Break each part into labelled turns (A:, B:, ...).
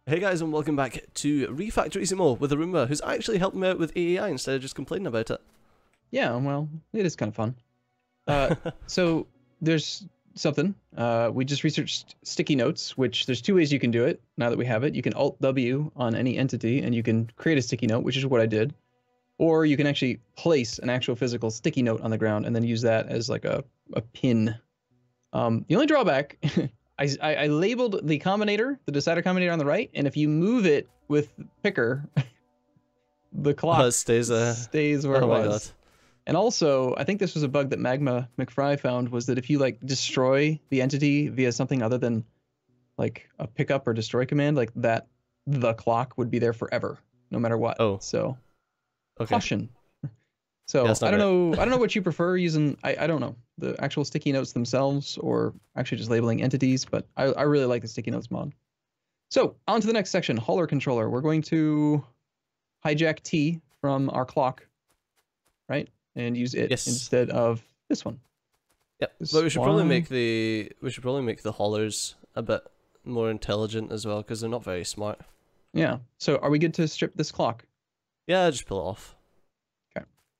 A: Hey guys, and welcome back to ReFactorissimo with Arumba, who's actually helping me out with AAI instead of just complaining about it.
B: Yeah, well, it is kind of fun. So there's something. We just researched sticky notes, which there's two ways you can do it. Now that we have it, you can Alt-W on any entity, and you can create a sticky note, which is what I did. Or you can actually place an actual physical sticky note on the ground and then use that as like a pin. The only drawback, I labeled the combinator, the decider combinator on the right, and if you move it with picker, the clock stays where it was. God. And also, I think this was a bug that Magma McFry found, was that if you like destroy the entity via something other than like a pickup or destroy command, like that, the clock would be there forever, no matter what.
A: Oh.
B: So,
A: okay.
B: Caution. So
A: yeah,
B: I don't know. I don't know what you prefer using. I don't know the actual sticky notes themselves, or actually just labeling entities. But I really like the sticky notes mod. So on to the next section, hauler controller. We're going to hijack T from our clock, right, and use it instead of this one.
A: Yep. But we should probably make the haulers a bit more intelligent as well, because they're not very smart.
B: Yeah. So are we good to strip this clock?
A: Yeah, just pull it off.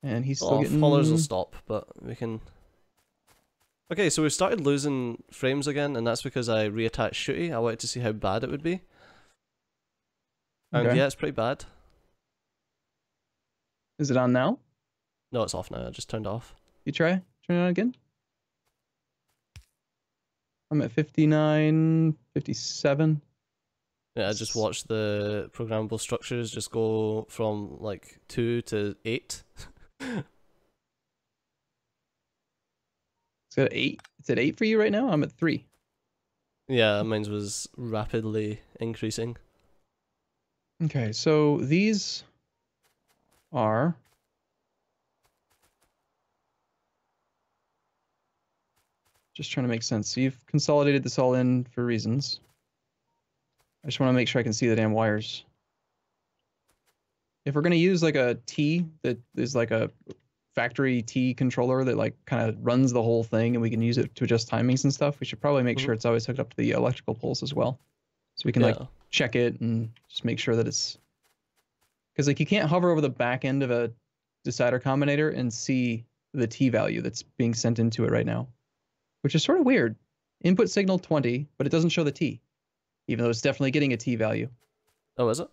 B: And he's still getting...
A: Haulers will stop, but we can... Okay, so we've started losing frames again, and that's because I reattached Shooty. I wanted to see how bad it would be. And yeah, it's pretty bad.
B: Is it on now?
A: No, it's off now. I just turned it off.
B: You try? Turn it on again? I'm at 59, 57.
A: Yeah, I just watched the programmable structures just go from like 2 to 8.
B: It's at 8. It's at 8 for you right now? I'm at 3.
A: Yeah, mine was rapidly increasing.
B: Okay, so these are... Just trying to make sense. So you've consolidated this all in for reasons. I just want to make sure I can see the damn wires. If we're going to use like a T that is like a factory T controller that like kind of runs the whole thing, and we can use it to adjust timings and stuff, we should probably make sure it's always hooked up to the electrical poles as well. So we can like check it and just make sure that it's... Because like you can't hover over the back end of a decider combinator and see the T value that's being sent into it right now, which is sort of weird. Input signal 20, but it doesn't show the T, even though it's definitely getting a T value.
A: Oh, is it?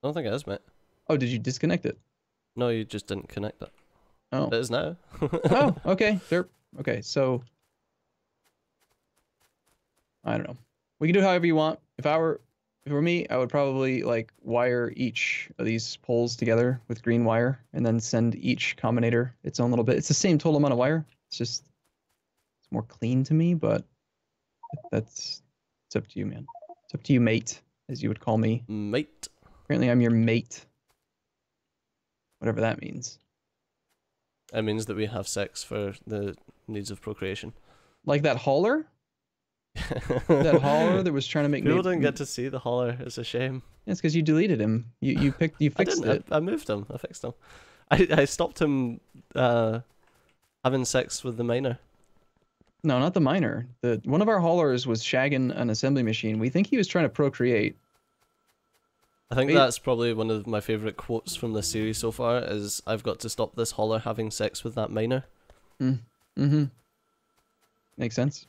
A: I don't think it is, mate.
B: Oh, did you disconnect it?
A: No, you just didn't connect it.
B: Oh.
A: It is now.
B: Oh, okay. Okay, so... I don't know. We can do however you want. If it were me, I would probably like wire each of these poles together with green wire and then send each combinator its own little bit. It's the same total amount of wire. It's just... It's more clean to me, but it's up to you, man. It's up to you, mate, as you would call me.
A: Mate.
B: Apparently I'm your mate. Whatever that means.
A: It means that we have sex for the needs of procreation.
B: Like that hauler? That hauler that was trying to make
A: People didn't get to see the hauler. It's a shame.
B: Yeah, it's because you deleted him. You fixed it.
A: I moved him. I fixed him. I stopped him having sex with the miner.
B: No, not the miner. One of our haulers was shagging an assembly machine. We think he was trying to procreate.
A: I think that's probably one of my favourite quotes from this series so far, is I've got to stop this hauler having sex with that miner.
B: Mm-hmm. Makes sense.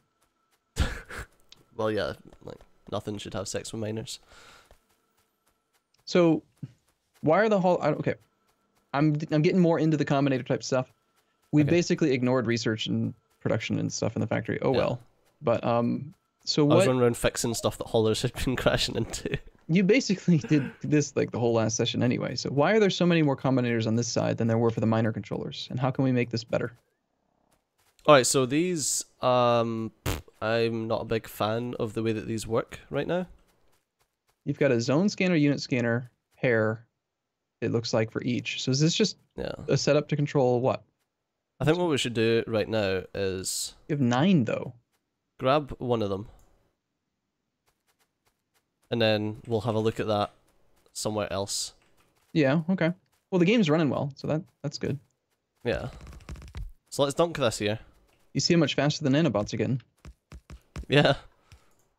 A: Well, yeah, like, nothing should have sex with miners.
B: So, why are the okay, I'm getting more into the combinator type stuff. We basically ignored research and production and stuff in the factory. Oh well. But so what?
A: I was running around fixing stuff that haulers had been crashing into.
B: You basically did this like the whole last session anyway. So why are there so many more combinators on this side than there were for the miner controllers? And how can we make this better?
A: Alright, so these, I'm not a big fan of the way that these work right now.
B: You've got a zone scanner, unit scanner, pair, it looks like, for each. So is this just a setup to control what?
A: I think what we should do right now is...
B: You have 9 though.
A: Grab one of them. And then we'll have a look at that somewhere else.
B: Yeah, okay. Well, the game's running well, so that's good.
A: Yeah. So let's dunk this here.
B: You see how much faster the nanobots are getting?
A: Yeah.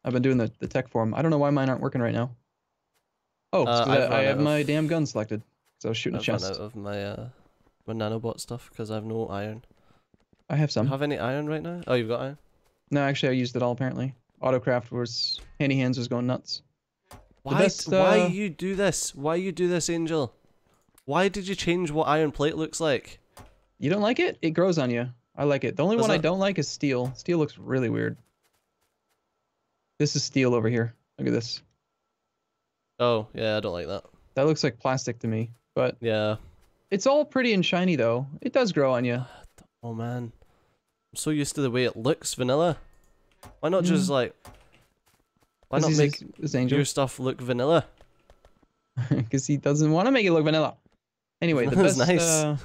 B: I've been doing the tech for them. I don't know why mine aren't working right now. Oh, it's 'cause
A: I've
B: I
A: run
B: have
A: out
B: my
A: of
B: damn gun selected. So I was shooting a
A: I've run out
B: chest.
A: of my nanobot stuff because I have no iron.
B: I have
A: Do
B: some.
A: you have any iron right now? Oh, you've got iron.
B: No, actually, I used it all apparently. Autocraft was handy hands was going nuts. The
A: Why?
B: best.
A: Why you do this? Why you do this, Angel? Why did you change what iron plate looks like?
B: You don't like it? It grows on you. I like it. The only
A: Does
B: one I
A: it?
B: don't like is steel. Steel looks really weird. This is steel over here. Look at this.
A: Oh, yeah, I don't like that.
B: That looks like plastic to me. But
A: Yeah.
B: it's all pretty and shiny though. It does grow on you.
A: Oh man, I'm so used to the way it looks, vanilla. Why not just like? Why not make your stuff look vanilla?
B: Because he doesn't want to make it look vanilla. Anyway, the
A: That's
B: best.
A: nice.
B: A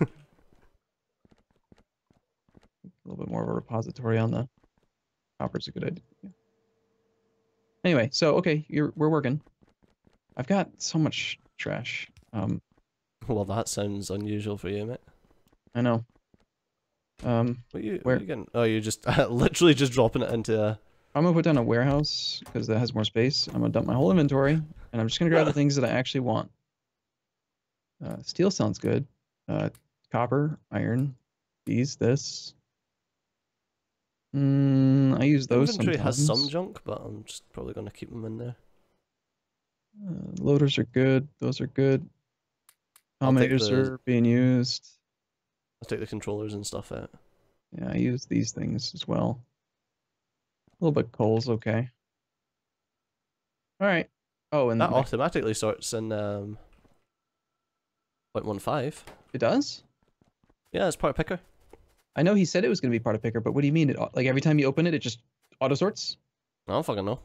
B: little bit more of a repository on the copper's a good idea. Anyway, so okay, we're working. I've got so much trash.
A: Well, that sounds unusual for you, mate.
B: I know.
A: What you getting? Oh, you're just literally just dropping it into a...
B: I'm gonna put down a warehouse because that has more space. I'm gonna dump my whole inventory, and I'm just gonna grab the things that I actually want. Steel sounds good. Copper, iron, this. I use those
A: inventory
B: sometimes.
A: has some junk, but I'm just probably gonna keep them in there.
B: Loaders are good. Those are good. Combinators are being used.
A: I'll take the controllers and stuff out.
B: Yeah, I use these things as well. A little bit coal's okay. All right. Oh, and
A: that automatically sorts in 0.15.
B: It does?
A: Yeah, it's part of picker.
B: I know he said it was going to be part of picker, but what do you mean? Like every time you open it, it just auto sorts?
A: I don't fucking know.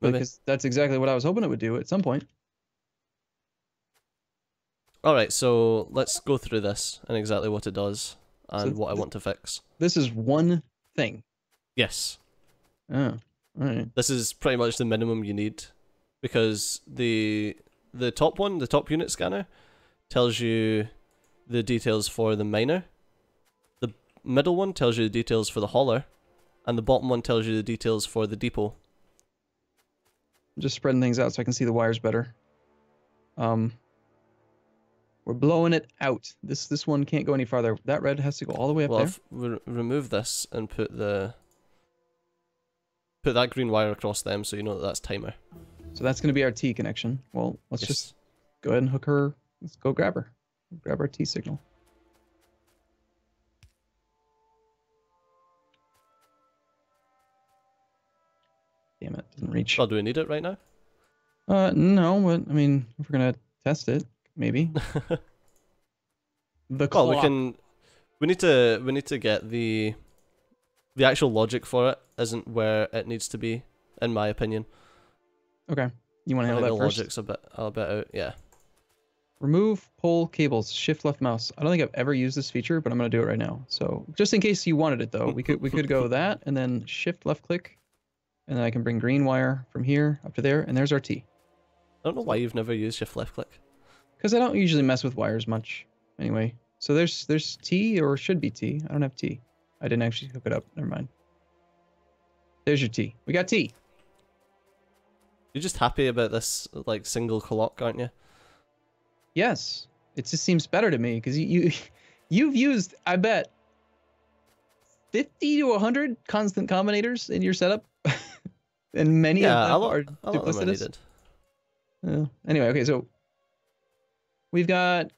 B: Because that's exactly what I was hoping it would do at some point.
A: Alright, so let's go through this and exactly what it does and what I want to fix.
B: This is one thing.
A: Yes.
B: Oh, alright.
A: This is pretty much the minimum you need because the top one, the top unit scanner, tells you the details for the miner. The middle one tells you the details for the hauler, and the bottom one tells you the details for the depot.
B: I'm just spreading things out so I can see the wires better. We're blowing it out. This one can't go any farther. That red has to go all the way up there.
A: If we remove this and put that green wire across them so you know that that's timer.
B: So that's going to be our T connection. Well, let's just go ahead and hook her. Let's go grab her. Grab our T signal. Damn it, doesn't reach.
A: Oh, do we need it right now?
B: No, but I mean, if we're gonna test it, maybe.
A: Well, we need to get the actual logic for it isn't where it needs to be, in my opinion.
B: Okay, you want to handle that
A: the
B: first?
A: logic's a bit out, yeah.
B: Remove pole cables. Shift left mouse. I don't think I've ever used this feature, but I'm gonna do it right now. So just in case you wanted it though, we could go that and then shift left click, and then I can bring green wire from here up to there, and there's our T.
A: I don't know why you've never used shift left click.
B: Because I don't usually mess with wires much. Anyway, so there's T, or should be T. I don't have T. I didn't actually hook it up. Never mind. There's your T. We got T.
A: You're just happy about this like single clock, aren't you?
B: Yes. It just seems better to me because you've used, I bet, 50 to 100 constant combinators in your setup, and many of them are duplicitous. Anyway, okay, so we've got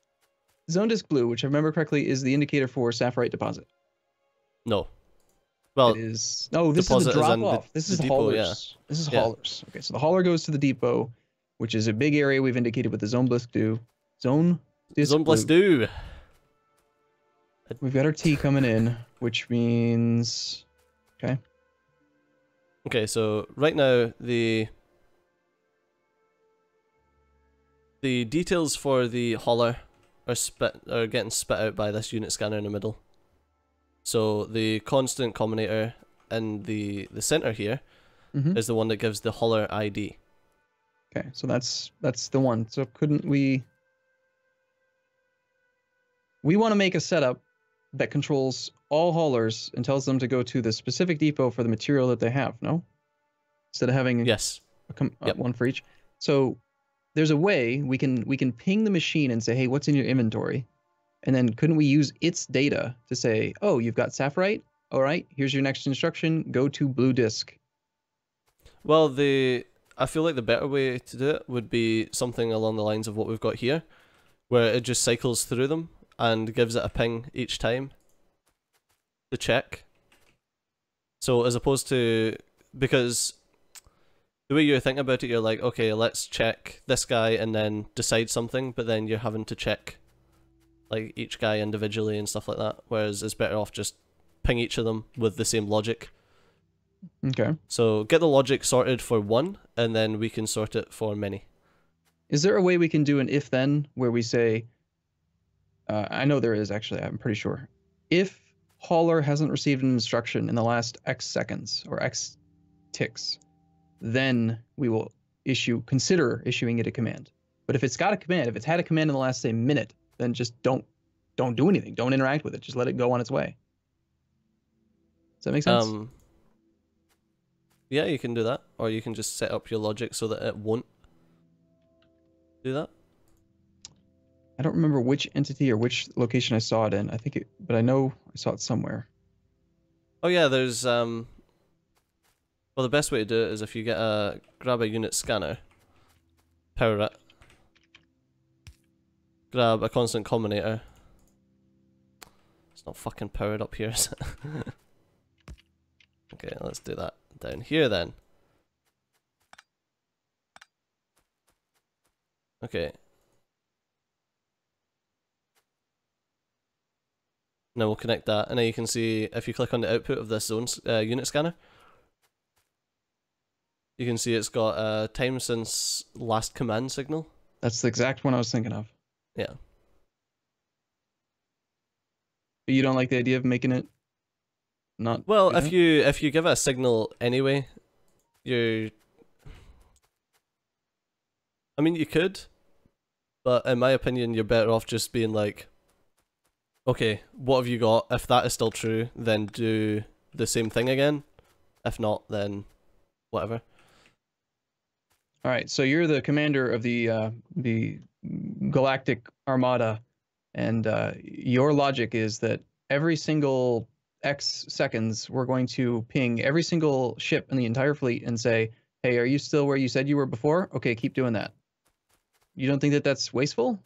B: zone disk blue, which I remember correctly is the indicator for saphirite deposit.
A: No. Well,
B: it is. No, this is the drop off. This is haulers. Yeah. This is haulers. Okay, so the hauler goes to the depot, which is a big area we've indicated with the zone disk blue. Zone disk blue. We've got our T coming in, which means okay.
A: Okay, so right now the details for the hauler are getting spit out by this unit scanner in the middle. So the constant combinator in the center here is the one that gives the hauler ID.
B: Okay, so that's the one. So couldn't we want to make a setup that controls all haulers and tells them to go to the specific depot for the material that they have, no? Instead of having
A: yes,
B: one for each. So there's a way we can ping the machine and say, hey, what's in your inventory? And then couldn't we use its data to say, oh, you've got sapphirite? All right, here's your next instruction. Go to blue disk.
A: Well, I feel like the better way to do it would be something along the lines of what we've got here, where it just cycles through them and gives it a ping each time to check. So as opposed to, because the way you're thinking about it, you're like, okay, let's check this guy and then decide something, but then you're having to check like each guy individually and stuff like that, whereas it's better off just ping each of them with the same logic.
B: Okay.
A: So get the logic sorted for one, and then we can sort it for many.
B: Is there a way we can do an if-then where we say, I know there is actually, I'm pretty sure. If hauler hasn't received an instruction in the last X seconds or X ticks, then we will consider issuing it a command. But if it's got a command, if it's had a command in the last, say, minute, then just don't do anything. Don't interact with it. Just let it go on its way. Does that make sense?
A: Yeah, you can do that, or you can just set up your logic so that it won't do that.
B: I don't remember which entity or which location I saw it in. I think but I know I saw it somewhere.
A: Oh yeah, there's well, the best way to do it is if you grab a unit scanner, power it, grab a constant combinator. It's not fucking powered up here, is it? Okay, let's do that down here then. Okay. Now we'll connect that, and now you can see if you click on the output of this zone unit scanner, you can see it's got a time since last command signal.
B: That's the exact one I was thinking of.
A: Yeah.
B: But you don't like the idea of making it not?
A: Well, if you give it a signal anyway, I mean, you could, but in my opinion, you're better off just being like, okay, what have you got? If that is still true, then do the same thing again. If not, then whatever.
B: All right, so you're the commander of the Galactic Armada, and your logic is that every single X seconds, we're going to ping every single ship in the entire fleet and say, hey, are you still where you said you were before? Okay, keep doing that. You don't think that that's wasteful?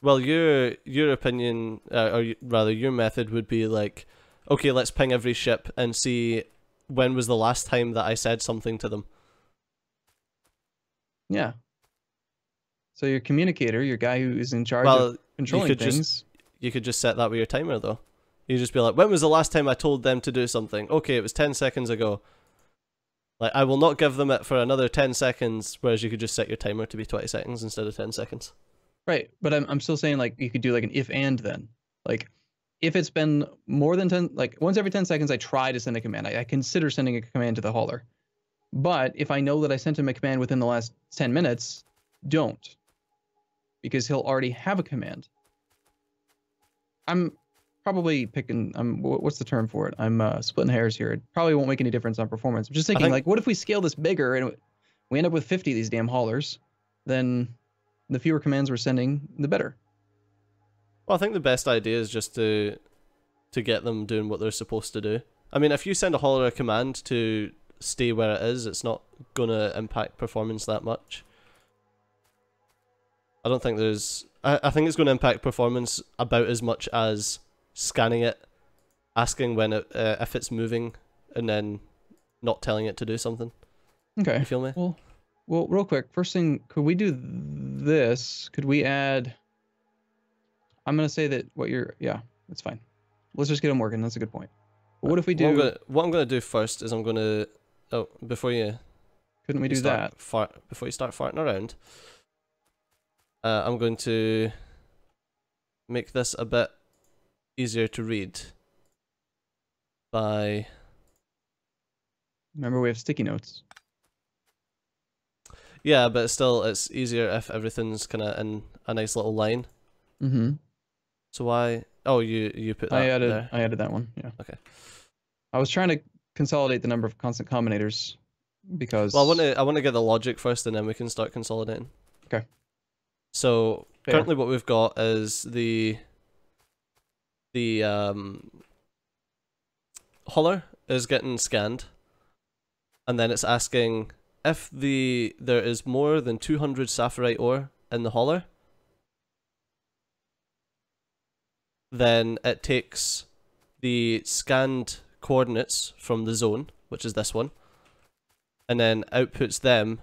A: Well, your opinion, rather your method would be like, okay, let's ping every ship and see when was the last time that I said something to them.
B: Yeah. So your communicator, your guy who is in charge of controlling things.
A: You could just set that with your timer though. You just be like, when was the last time I told them to do something? Okay, it was 10 seconds ago. Like, I will not give them it for another 10 seconds, whereas you could just set your timer to be 20 seconds instead of 10 seconds.
B: Right, but I'm still saying, like, you could do like an if and then. Like, if it's been more than 10, like once every 10 seconds I try to send a command. I consider sending a command to the hauler. But if I know that I sent him a command within the last 10 minutes, don't. Because he'll already have a command. I'm probably picking, what's the term for it? I'm splitting hairs here. It probably won't make any difference on performance. I'm just thinking, like, what if we scale this bigger and we end up with 50 of these damn haulers? Then the fewer commands we're sending, the better.
A: Well, I think the best idea is just to get them doing what they're supposed to do. I mean, if you send a hauler a command to stay where it is, it's not going to impact performance that much. I don't think there's... I think it's going to impact performance about as much as scanning it, asking when it if it's moving, and then not telling it to do something.
B: Okay.
A: You feel me?
B: Well, real quick, first thing, could we do this? Could we add... I'm going to say that yeah, that's fine. Let's just get them working. That's a good point. But what if we do...
A: What I'm going to do first is I'm going to... Oh, before you...
B: Couldn't we do that?
A: Before you start farting around, I'm going to make this a bit easier to read by...
B: Remember, we have sticky notes.
A: Yeah, but still, it's easier if everything's kind of in a nice little line.
B: Mm-hmm.
A: So why... Oh, you put that there.
B: I added that one, yeah.
A: Okay.
B: I was trying to consolidate the number of constant combinators because...
A: Well, I want to get the logic first, and then we can start consolidating.
B: Okay.
A: So
B: Fair.
A: currently what we've got is the hauler is getting scanned, and then it's asking if there is more than 200 sapphirite ore in the hauler, then it takes the scanned coordinates from the zone, which is this one, and then outputs them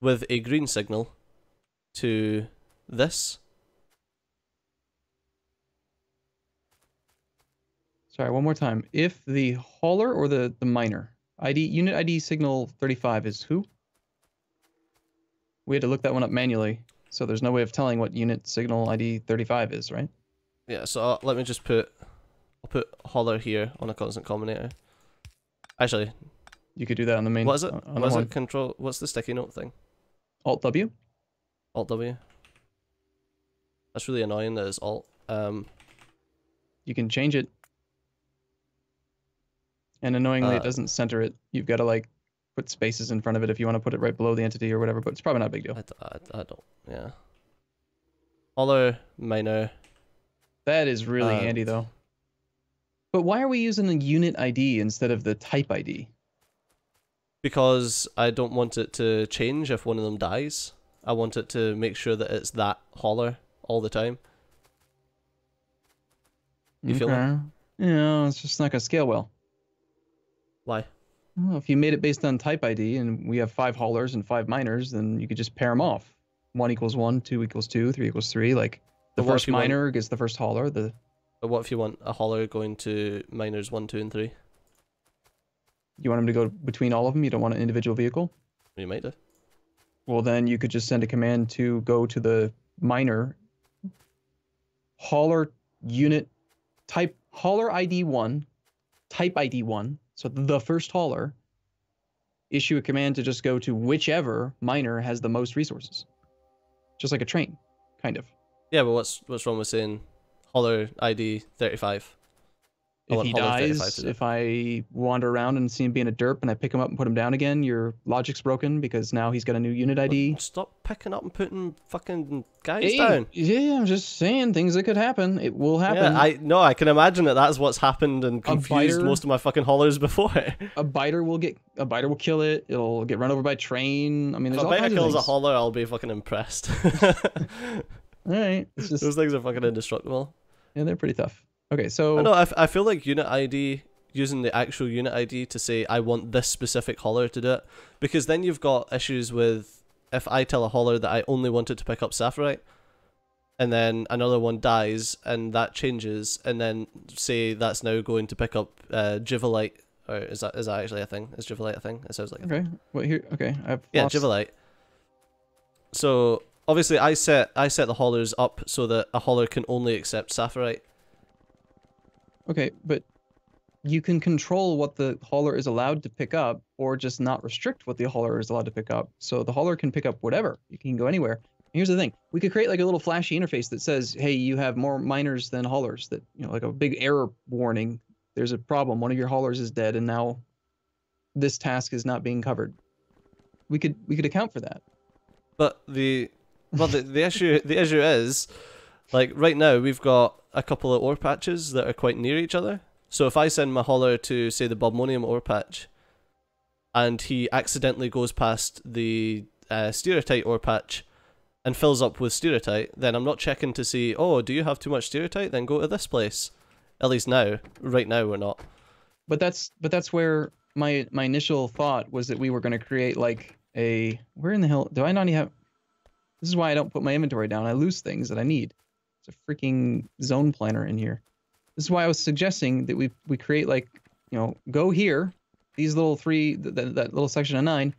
A: with a green signal to this.
B: Sorry, one more time. If the hauler or the miner unit ID signal 35 is who? We had to look that one up manually, so there's no way of telling what unit signal ID 35 is, right?
A: Yeah, so let me just I'll put hauler here on a constant combinator. Actually,
B: you could do that on the main.
A: what is it?
B: On
A: What is
B: one.
A: it? Control. What's the sticky note thing?
B: Alt W.
A: Alt W. That's really annoying. That is Alt.
B: You can change it. And annoyingly, it doesn't center it. You've got to like put spaces in front of it if you want to put it right below the entity or whatever. But it's probably not a big deal.
A: I don't. Yeah. Hauler miner.
B: That is really handy though. But why are we using the unit ID instead of the type ID?
A: Because I don't want it to change if one of them dies. I want it to make sure that it's that hauler all the time. You feel that?
B: Yeah, it's just not going to scale well.
A: Why?
B: Well, if you made it based on type ID and we have 5 haulers and 5 miners, then you could just pair them off. 1 equals 1, 2 equals 2, 3 equals 3. Like the first miner gets the first hauler.
A: But what if you want a hauler going to miners 1, 2, and 3?
B: You want them to go between all of them? You don't want an individual vehicle?
A: You might do.
B: Well, then you could just send a command to go to the miner hauler unit type hauler ID 1, type ID 1. So the first hauler, issue a command to just go to whichever miner has the most resources. Just like a train, kind of.
A: Yeah, but what's wrong with saying hauler ID 35?
B: If he dies, if I wander around and see him being a derp and I pick him up and put him down again, your logic's broken because now he's got a new unit ID.
A: Well, stop picking up and putting fucking guys down.
B: Yeah, I'm just saying things that could happen. It will happen.
A: Yeah, I can imagine that that's what's happened and confused most of my fucking haulers before.
B: A biter will kill it. It'll get run over by a train. I mean, there's
A: if
B: all kinds of things.
A: If a biter kills a hauler, I'll be fucking impressed.
B: Alright. Those
A: things are fucking indestructible.
B: Yeah, they're pretty tough. Okay, so...
A: No, I feel like unit ID, using the actual unit ID to say, I want this specific hauler to do it, because then you've got issues with, if I tell a hauler that I only want it to pick up sapphirite, and then another one dies, and that changes, and then say that's now going to pick up Jivalite, or is that actually a thing? Is Jivalite a thing? It sounds like a thing.
B: Well, here, okay,
A: Jivalite. So, obviously I set the haulers up so that a hauler can only accept sapphirite.
B: Okay, but you can control what the hauler is allowed to pick up, or just not restrict what the hauler is allowed to pick up. So the hauler can pick up whatever. You can go anywhere. And here's the thing: we could create like a little flashy interface that says, "Hey, you have more miners than haulers." That, you know, like a big error warning. There's a problem. One of your haulers is dead, and now this task is not being covered. We could account for that.
A: But the issue is, like right now we've got a couple of ore patches that are quite near each other. So if I send my hauler to, say, the Bobmonium ore patch, and he accidentally goes past the stereotype ore patch and fills up with stereotype, then I'm not checking to see, oh, do you have too much stereotype? Then go to this place. At least now. Right now we're not.
B: But that's where my initial thought was that we were going to create like a... Where in the hell... Do I not even have... This is why I don't put my inventory down. I lose things that I need. There's a freaking zone planner in here. This is why I was suggesting that we create like, you know, go here, these little that little section of 9,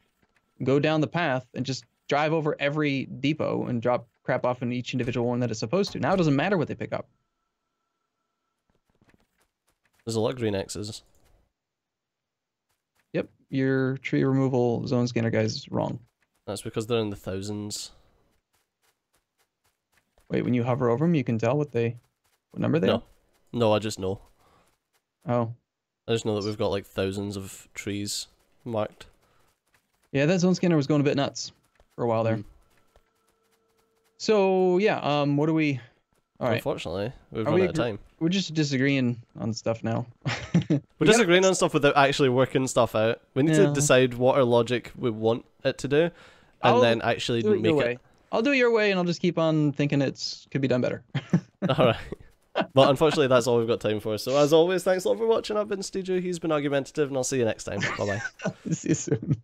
B: go down the path and just drive over every depot and drop crap off in each individual one that it's supposed to. Now it doesn't matter what they pick up.
A: There's a lot of green X's.
B: Yep, your tree removal zone scanner guy's wrong.
A: That's because they're in the thousands.
B: Wait, when you hover over them, you can tell what number they are?
A: No, I just know.
B: Oh.
A: I just know that we've got like thousands of trees marked.
B: Yeah, that zone scanner was going a bit nuts for a while there. So yeah, what do we? All right,
A: Unfortunately, we've
B: Are
A: run
B: we
A: out of time.
B: we're just disagreeing on stuff now.
A: We're disagreeing on stuff without actually working stuff out. We need to
B: Yeah.
A: decide what our logic we want it to do, and
B: I'll
A: then actually
B: Do it your
A: make
B: way.
A: it.
B: I'll do it your way, and I'll just keep on thinking could be done better.
A: All right. But unfortunately, that's all we've got time for. So as always, thanks a lot for watching. I've been Studio. He's been argumentative, and I'll see you next time. Bye bye.
B: See you soon.